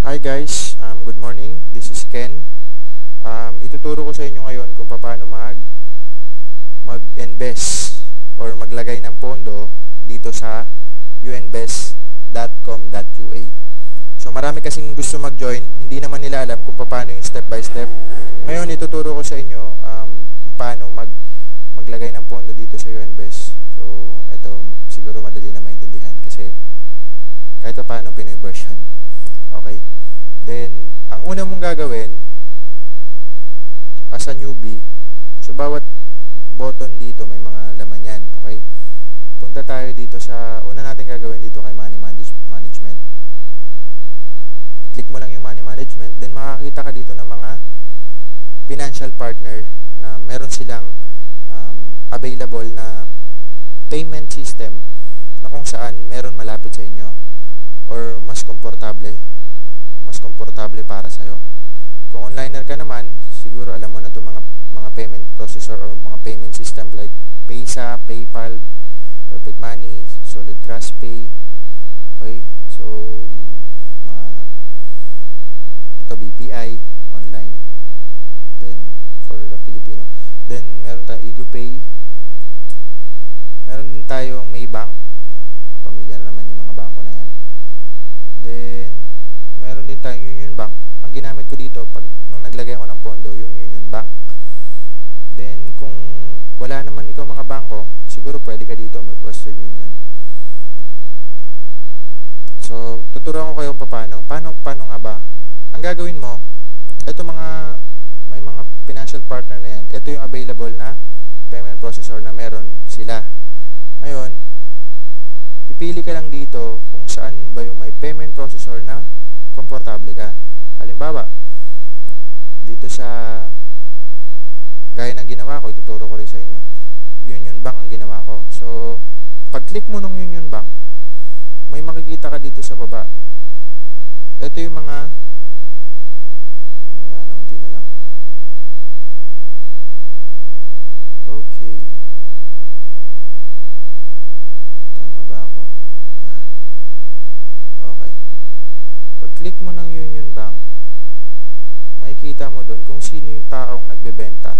Hi guys, good morning. This is Ken. Ituturo ko sa inyo ngayon kung paano mag-invest or maglagay ng pondo dito sa unbest.com.ua. So marami kasing gusto mag-join, hindi naman nila alam kung paano yung step by step. Ngayon ituturo ko sa inyo kung paano maglagay ng pondo dito sa UNBest. So ito siguro madali na maintindihan kasi kahit paano Pinoy version. Okay. Then, ang una mong gagawin as a newbie, so bawat button dito may mga laman yan. Okay? Punta tayo dito sa, una natin gagawin dito kay Money Management. Click mo lang yung Money Management, then makakita ka dito ng mga financial partner na meron silang available na payment system na kung saan meron malapit sa inyo or mas komportable para sa'yo. Kung onliner ka naman, siguro alam mo na itong mga payment processor or mga payment system like Paysa, PayPal, Perfect Money, Solid Trust Pay. Okay? So, ito BPI, online. Then, for the Filipino. Then, meron tayong EaguPay. Meron din tayong Maybank. Pamilyar naman yung mga bangko na yan. Then, meron din tayong Union Bank. Ang ginamit ko dito, nung naglagay ako ng pondo, yung Union Bank. Then, kung wala naman ikaw mga bangko, siguro pwede ka dito, Western Union. So, tuturuan ko kayo paano. Paano nga ba? Ang gagawin mo, may mga financial partner na yan. Ito yung available na payment processor na meron sila. Ngayon, pipili ka lang dito kung saan ba yung may payment processor na komportable ka. Halimbawa, dito sa gaya ng ginawa ko, ituturo ko rin sa inyo. Union Bank ang ginawa ko. So, pag-click mo ng Union Bank, may makikita ka dito sa baba. Ito yung mga unti na lang. Okay. Tama ba ako? Okay. Pag-click mo ng Union Bank, makikita mo doon kung sino yung taong nagbebenta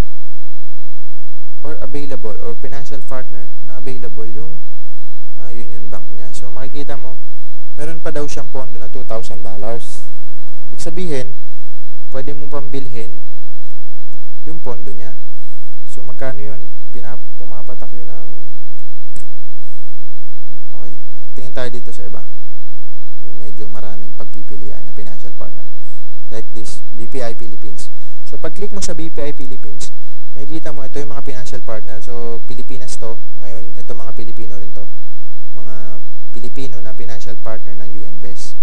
or available or financial partner na available yung Union Bank niya. So, makikita mo, meron pa daw siyang pondo na $2,000. Ibig sabihin, pwede mo pambilhin yung pondo niya. So, magkano yun? Pumapatak yun ng okay. Tingin tayo dito sa iba. Yung medyo maraming pagpipilian na financial partner. Like this, BPI Philippines. So, pag-click mo sa BPI Philippines, makikita mo, ito yung mga financial partner. So, Pilipinas to. Ngayon, ito mga Pilipino rin to. Mga Pilipino na financial partner ng UNBest.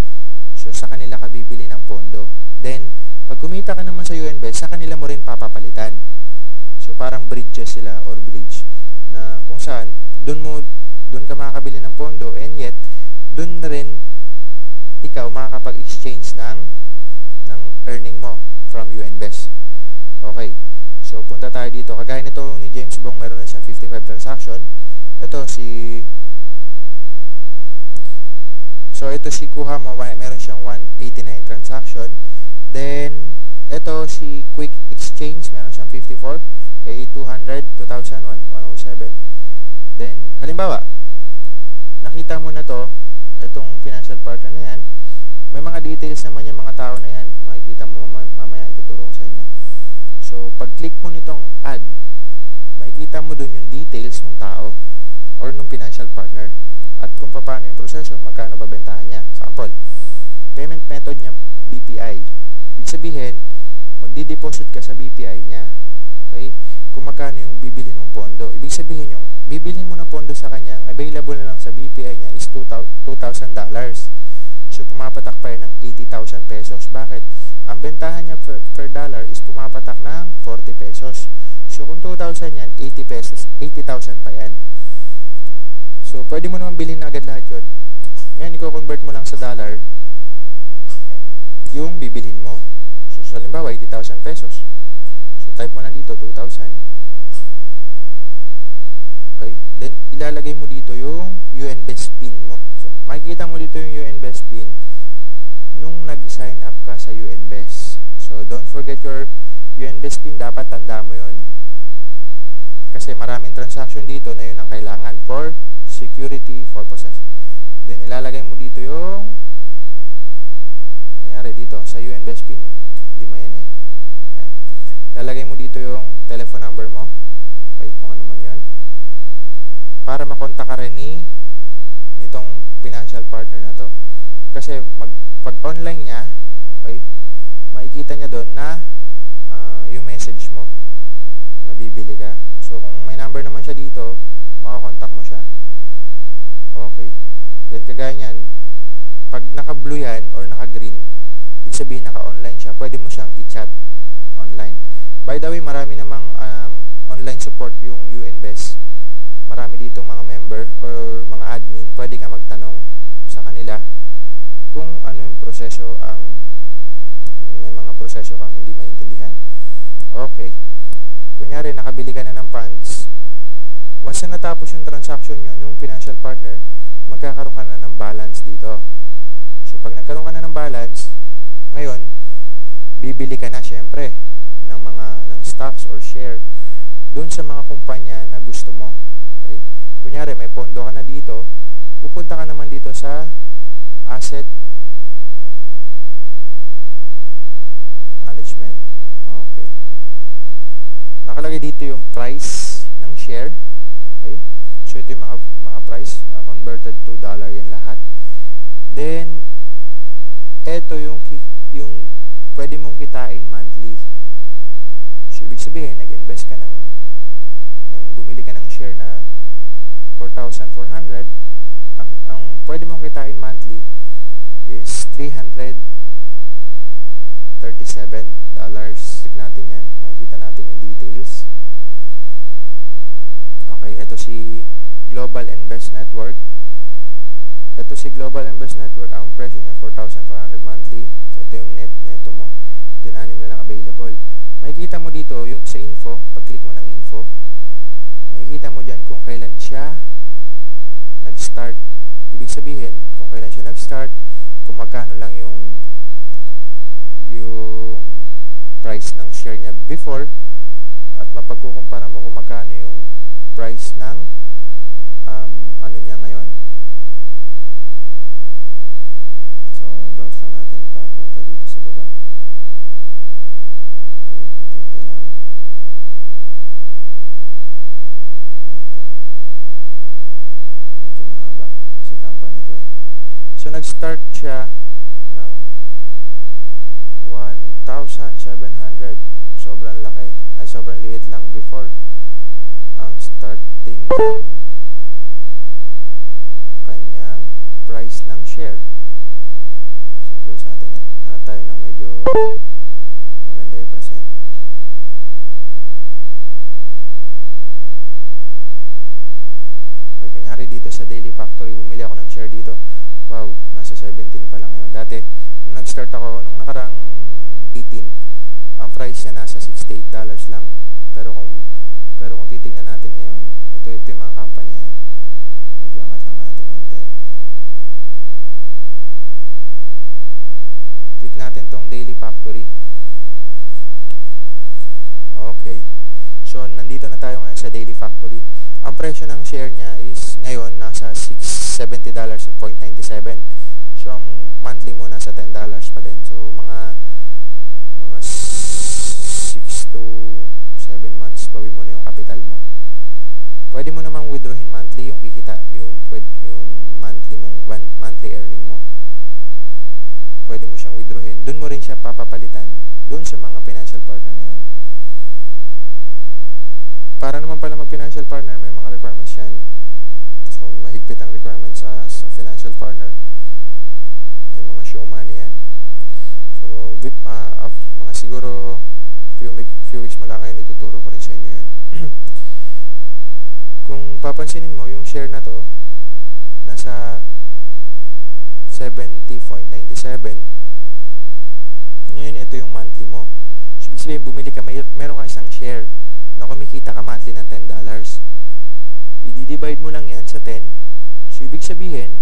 So, sa kanila ka bibili ng pondo. Then, pag kumita ka naman sa UNBest, sa kanila mo rin papapalitan. So, parang bridges sila or bridge na kung saan, doon ka makakabili ng pondo and yet, doon na rin ikaw makakapag-exchange ng earning mo from UNBest. Okay. So, punta tayo dito. Kagaya nito ni James Bong, meron na siyang 55 transaction. Ito si Kuha mo, meron siyang 189 transaction. Then, ito si Quick Exchange, meron siyang 54. A200, 2000, 107. Then, halimbawa, nakita mo na to, itong financial partner na yan, may mga details naman yung mga tao na yan. Makikita mo mamaya, ituturo ko sa inyo. So, pag-click mo nitong add, makikita mo dun yung details ng tao or ng financial partner at kung paano yung proseso, magkano babentahan niya. Sample, payment method niya, BPI. Ibig sabihin, magdi-deposit ka sa BPI niya. Okay? Kung magkano yung bibilhin mong pondo. Ibig sabihin, yung bibilhin mo ng pondo sa kanya, ang available na lang sa BPI niya is $2,000. So, pumapatak pa yun ng 80,000 pesos. Bakit? Ang bentahan niya per dollar is pumapatak ng 40 pesos. So, kung 2,000 yan, 80 pesos, 80,000 pa yan. So, pwede mo naman bilhin na agad lahat yun. Ngayon, i-convert mo lang sa dollar yung bibilhin mo. So, sa halimbawa, 80,000 pesos. So, type mo lang dito, 2,000. Okay? Then, ilalagay mo dito yung UNBest PIN mo. So, makikita mo dito yung UNBest PIN nung mag-sign up ka sa UNBEST. So, don't forget your UNBEST PIN. Dapat tanda mo yun. Kasi maraming transaction dito na yun ang kailangan for security purposes. Then, ilalagay mo dito yung kunyari dito, sa UNBEST PIN 5 yan eh. Yan. Ilalagay mo dito yung telephone number mo. Okay, kung ano man yun. Para makontak ka rin nitong financial partner na to. Kasi pag online niya, okay, makikita niya doon na yung message mo na bibili ka. So, kung may number naman siya dito, makakontak mo siya. Okay. Then, kagaya niyan, pag naka-blue yan or naka-green, ibig sabihin naka-online siya, pwede mo siyang i-chat online. By the way, marami namang online support yung UNBEST. Marami dito mga member or mga admin, pwede ka magtanong sa kanila kung ano yung proseso may mga proseso kang hindi maintindihan. Okay. Kunyari, nakabili ka na ng funds. Once na natapos yung transaction yun, yung financial partner, magkakaroon ka na ng balance dito. So, pag nagkaroon ka na ng balance, ngayon, bibili ka na syempre ng stocks or share dun sa mga kumpanya na gusto mo. Okay? Kunyari, may pondo ka na dito, pupunta ka naman dito sa asset management. Okay. Nakalagay dito yung price ng share. Okay? So, ito yung mga price, converted to dollar yan lahat. Then, ito yung pwede mong kitain monthly. So, ibig sabihin, nag-invest ka bumili ka ng share na 4,400, ang pwede mong kitain monthly is $337. Click natin yan, makikita natin yung details. Okay, ito si Global Invest Network. Ito si Global Invest Network, ang presyo niya 4,400 monthly. So, ito yung neto mo. Then, 6 na lang available. Makikita mo dito, yung sa info, pag-click mo ng info, makikita mo dyan kung kailan siya nag-start. Ibig sabihin, kung kailan siya nag-start, kung magkano lang yung price ng share niya before, at mapagkukumpara mo kung magkano yung price ng ano niya ngayon. So, browse lang natin pa. Punta dito sa baba. Okay, ito lang. Ito. Medyo mahaba kasi company ito eh. So, nag-start siya ng 1,700. Sobrang laki. Ay, sobrang liit lang before ang starting ng kanyang price ng share. So, close natin yan. Hanap tayo ng medyo maganda i-present. Okay, kunyari dito sa Daily Factory, bumili ako ng share dito. Wow, nasa 17 pa lang ngayon. Dati, nung nag-start ako, nung nakarang 18, ang price niya nasa $68 lang. Pero kung titingnan natin ngayon, ito yung mga company, medyo angat lang natin unti. Click natin tong Daily Factory. Okay. So, nandito na tayo ngayon sa Daily Factory. Ang presyo ng share niya is ngayon nasa $70.97. So, ang monthly mo nasa $10 pa din. So, mga 6 to 7 months, bawi mo na yung capital mo. Pwede mo namang withdrawin monthly yung monthly monthly earning mo. Pwede mo siyang withdrawin. Doon mo rin siya papapalitan doon sa mga financial partner na yun. Para naman pala mag-financial partner, may mga requirements yan. So, mahigpit ang requirements sa financial partner. May mga show money yan. So, mga siguro few weeks mo lang kayo, ituturo ko rin sa inyo yan. Kung papansinin mo, yung share na to, nasa 70.97. Ngayon, ito yung monthly mo. So, ibig sabihin, bumili ka, meron ka isang share na kumikita ka monthly ng $10. I-divide mo lang yan sa 10. So, ibig sabihin,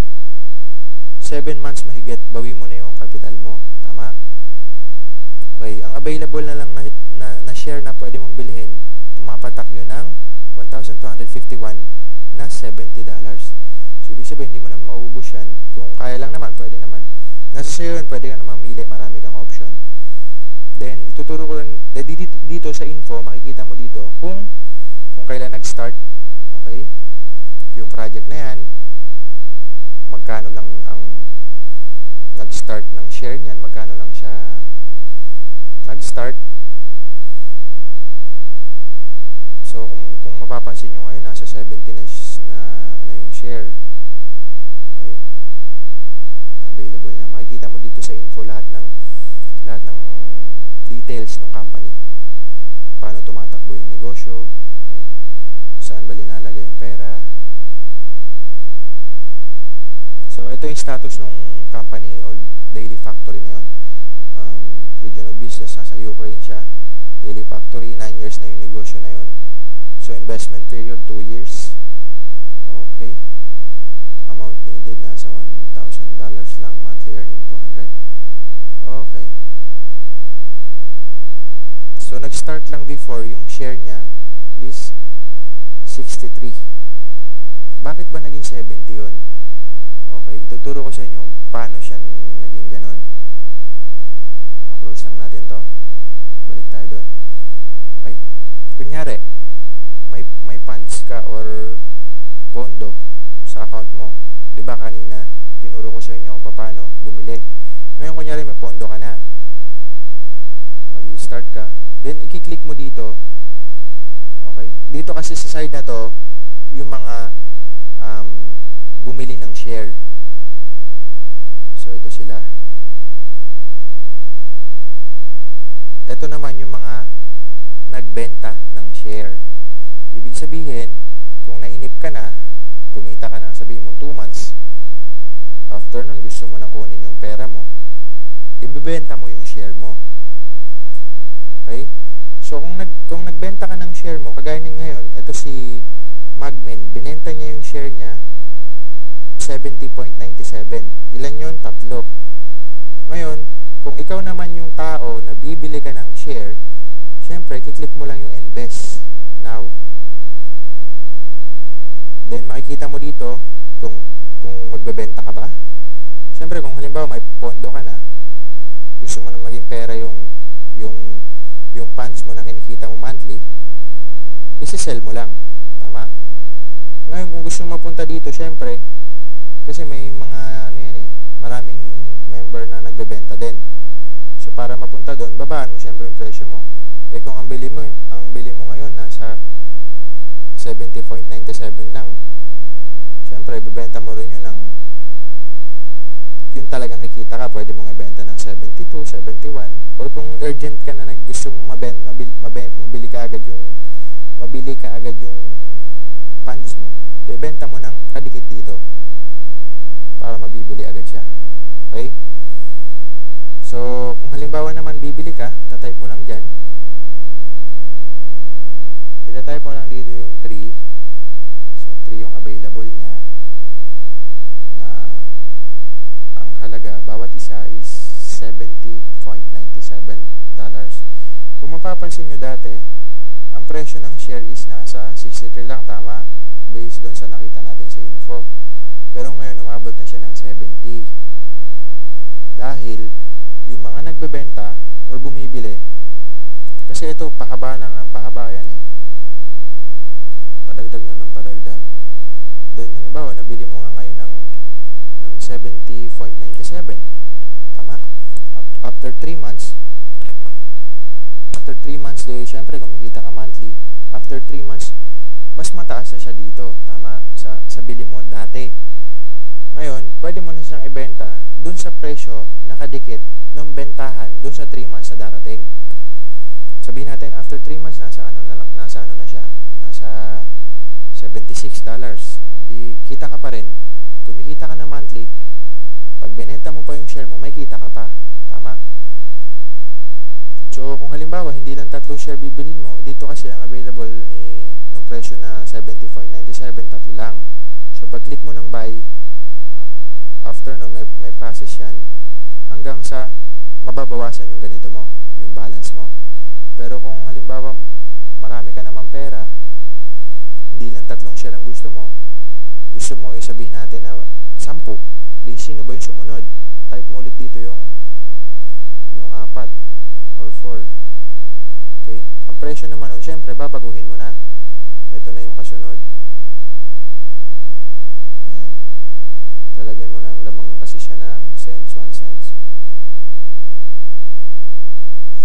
7 months mahigit, bawi mo na yung capital mo. Tama? available na lang na share na pwede mong bilhin, pumapatak yun ng 1,251 na $70. So, ibig sabihin, hindi mo naman maubos yan. Kung kaya lang naman, pwede naman. Nasa sa'yo yun, pwede ka naman mamili, marami kang option. Then, ituturo ko rin, dito sa info, makikita mo dito kung kailan nag-start, okay? Yung project na yan, magkano lang ang nag-start ng share niyan, magkano lang siya nag-start. So, kung mapapansin nyo ngayon, nasa 70 na yung share. Okay? Available niya. Makikita mo dito sa info lahat ng details ng company. Paano tumatakbo yung negosyo, okay? Saan ba linalagay yung pera. So, ito yung status ng company o Daily Factory na yun. Region of business, nasa Ukraine siya. Daily Factory, 9 years na yung negosyo na yun. So, investment period, 2 years. Okay. Amount needed, nasa $1,000 lang. Monthly earning, 200. Okay. So, nag-start lang before, yung share niya is 63. Bakit ba naging 70 yun? Okay, ituturo ko sa inyo paano siya naging ganon. Close lang natin to. Balik tayo doon. Okay. Kunyari, may funds ka or pondo sa account mo. Diba kanina, tinuro ko sa inyo kung paano bumili. Ngayon, kunyari, may pondo ka na. Mag-i-start ka. Then, i-click mo dito. Okay? Dito kasi sa side na to, yung mga bumili ng share. So, ito sila. Ito naman yung mga nagbenta ng share. Ibig sabihin, kung nainip ka na, kumita ka na, sabihin mo 2 months, after nun, gusto mo nang kunin yung pera mo, ibibenta mo yung share mo. Okay? So, kung nagbenta ka ng share mo, kagaya ng ngayon, ito si Magmen, binenta niya yung share niya, 70.97. Ilan yun? 3. Ngayon, kung ikaw naman yung tao na bibili ka ng share, syempre, kiklik mo lang yung invest now. Then, makikita mo dito kung magbebenta ka ba. Syempre, kung halimbawa may pondo ka na, gusto mo na maging pera yung funds mo na kinikita mo monthly, isi-sell mo lang. Tama? Ngayon, kung gusto mo mapunta dito, syempre, kasi may mga, maraming member na nagbebenta din. So, para mapunta doon, babaan mo syempre yung presyo mo. Eh, kung ang bili mo ngayon, nasa 70.97 lang. Syempre, bibenta mo rin yun ng, yun talagang kikita ka, pwede mong ibenta ng 72, 71, or kung urgent ka na gusto mong mabili ka agad yung funds mo, ibenta mo ng kadikit dito para mabibili agad siya. Okay? So, kung halimbawa naman bibili ka, tatype mo lang dyan. Itatype mo lang dito yung 3. So, 3 yung available niya na ang halaga, bawat isa is $70.97. Kung mapapansin nyo dati, ang presyo ng share is nasa 63 lang, tama? Based doon sa nakita natin sa info. Pero ngayon, umabot na siya ng 70. Dahil, yung mga nagbebenta or bumibili, kasi ito, pahaba lang ng pahaba yan eh. Padagdag na ng padagdag. Then, halimbawa, nabili mo nga ngayon ng 70.97. Tama? After 3 months, syempre, kumikita ka monthly, after 3 months, mas mataas na siya dito. Tama? Sa bili mo dati. Ngayon, pwede mo na siyang ibenta dun sa presyo nakadikit ng bentahan dun sa 3 months na darating. Sabihin natin, after 3 months, nasa ano na siya? Nasa $76. Di, kita ka pa rin. Kumikita ka na monthly, pag binenta mo pa yung share mo, may kita ka pa. Tama? So, kung halimbawa, hindi lang 3 share bibilhin mo, dito kasi ang available nung presyo na 70.97, 3 lang. So, pag-click mo ng buy, after no, may process yan, hanggang sa mababawasan yung ganito mo, yung balance mo. Pero kung halimbawa marami ka naman pera, hindi lang 3 share ang gusto mo sabihin natin na 10, di sino ba yung sumunod? Type mo ulit dito yung 4 or 4. Okay? Ang presyo naman nun, syempre babaguhin mo na. Ito na yung kasunod. Ayan. Talagyan mo ng lamang kasi siya ng cents, 1 cents.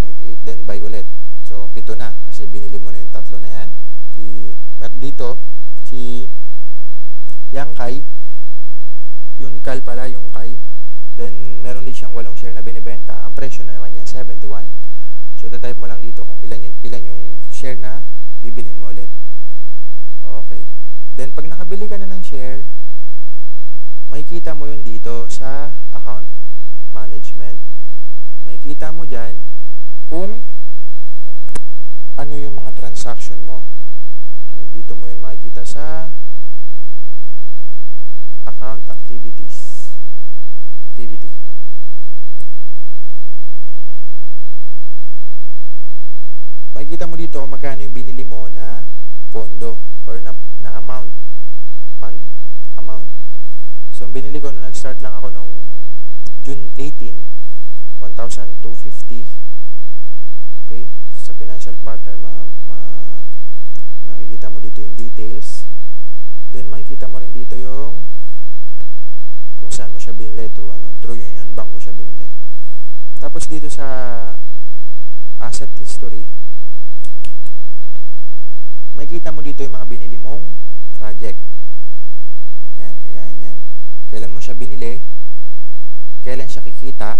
0.8, then buy ulit. So, 7 na. Kasi binili mo na yung 3 na yan. Dito, si Yang Kai, yun Kal pala, yung Kai. Then, meron din siyang 8 share na binibenta. Ang presyo na naman niya, 71. So, type mo lang dito kung ilan yung share na bibilhin mo ulit. Okay. Then, pag nakabili ka na ng share, makikita mo yun dito sa account management. Makikita mo dyan kung ano yung mga transaction mo. Okay, dito mo yun makikita sa account activity. Makikita mo dito kung magkano yung binili mo na pondo or na amount. Fund amount. So, ang binili ko nung nag-start lang ako nung June 18, 1,250. Okay? Sa financial partner, makikita mo dito yung details. Then, makikita mo rin dito yung kung saan mo siya binili. Through Union Bank mo siya binili. Tapos, dito sa asset history, makikita mo dito yung mga binili mong project. Ayan, kagaya niyan. Kailan mo siya binili, kailan siya kikita.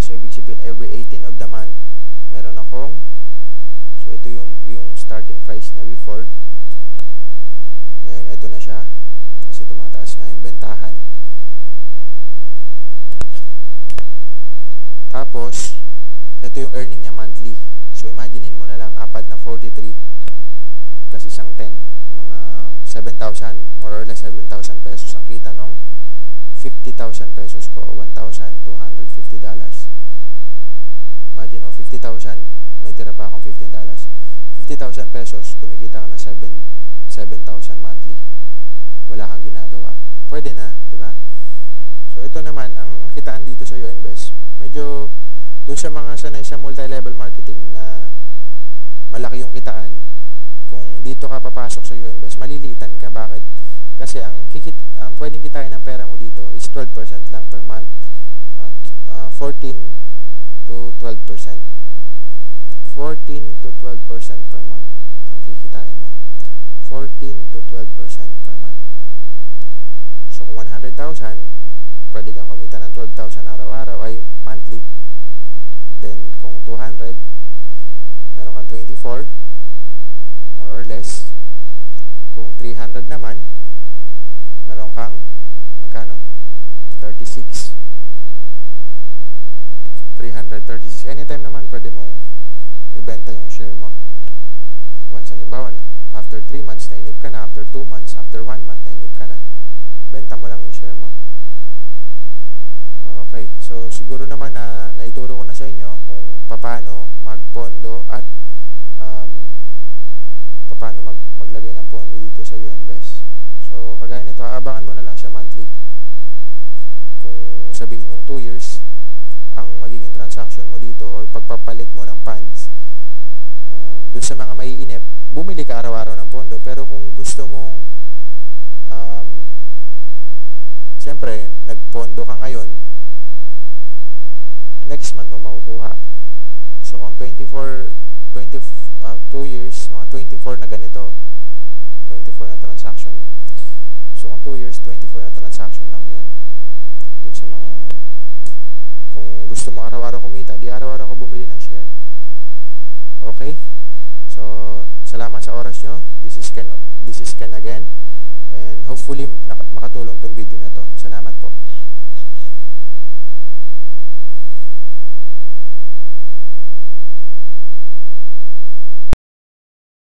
So, ibig sabihin, every 18 of the month, meron akong, so, ito yung starting price niya before. Ngayon, ito na siya. Kasi tumataas nga yung bentahan. Tapos, ito yung earning niya monthly. So, imaginein mo na lang, 4 na 43 plus isang 10. Mga 7,000, more or less 7,000 pesos ang kita nung 50,000 pesos ko, $1,250. Imagine mo, 50,000, may tira pa akong $15. 50,000 pesos, kumikita ka ng 7,000 monthly. Wala kang ginagawa. Pwede na, di ba? So, ito naman, ang kitaan dito sa UNBEST, medyo doon sa mga sanay sa multi-level marketing na malaki yung kitaan, kung dito ka papasok sa UNBEST, maliliitan ka. Bakit? Kasi ang pwedeng kitain ng pera mo dito is 12% lang per month. 14 to 12%. 14 to 12% per month ang kikitain mo. 14 to 12% per month. So, kung 100,000, pwede kang kumita ng 12,000 araw-araw ay monthly. Then, kung 200, meron kang 24, more or less. Kung 300 naman, meron kang magkano? 36. 336. Anytime naman, pwede mong ibenta yung share mo. Once, halimbawa, after 3 months, nainip ka na. After 2 months, after 1 month, nainip ka na. Benta mo lang yung share mo. Okay. So, siguro naman na naituro ko na sa inyo kung paano magpondo at paano maglagay ng pondo dito sa UNBEST. So, kagaya nito, aabangan mo na lang siya monthly. Kung sabihin mong 2 years, ang magiging transaction mo dito or pagpapalit mo ng funds, dun sa mga maiinip, bumili ka araw-araw ng pondo. Pero kung gusto mong, siyempre, nagpondo ka ngayon, next month mo makukuha. So, kung 2 years, mga 24 na ganito. 24 na transaction. So, kung 2 years, 24 na transaction lang yun. Dun sa mga, kung gusto mo araw-araw kumita, di araw-araw ko bumili ng share. Okay? So, salamat sa oras nyo. This is Ken again. And hopefully, makatulong tong video na to.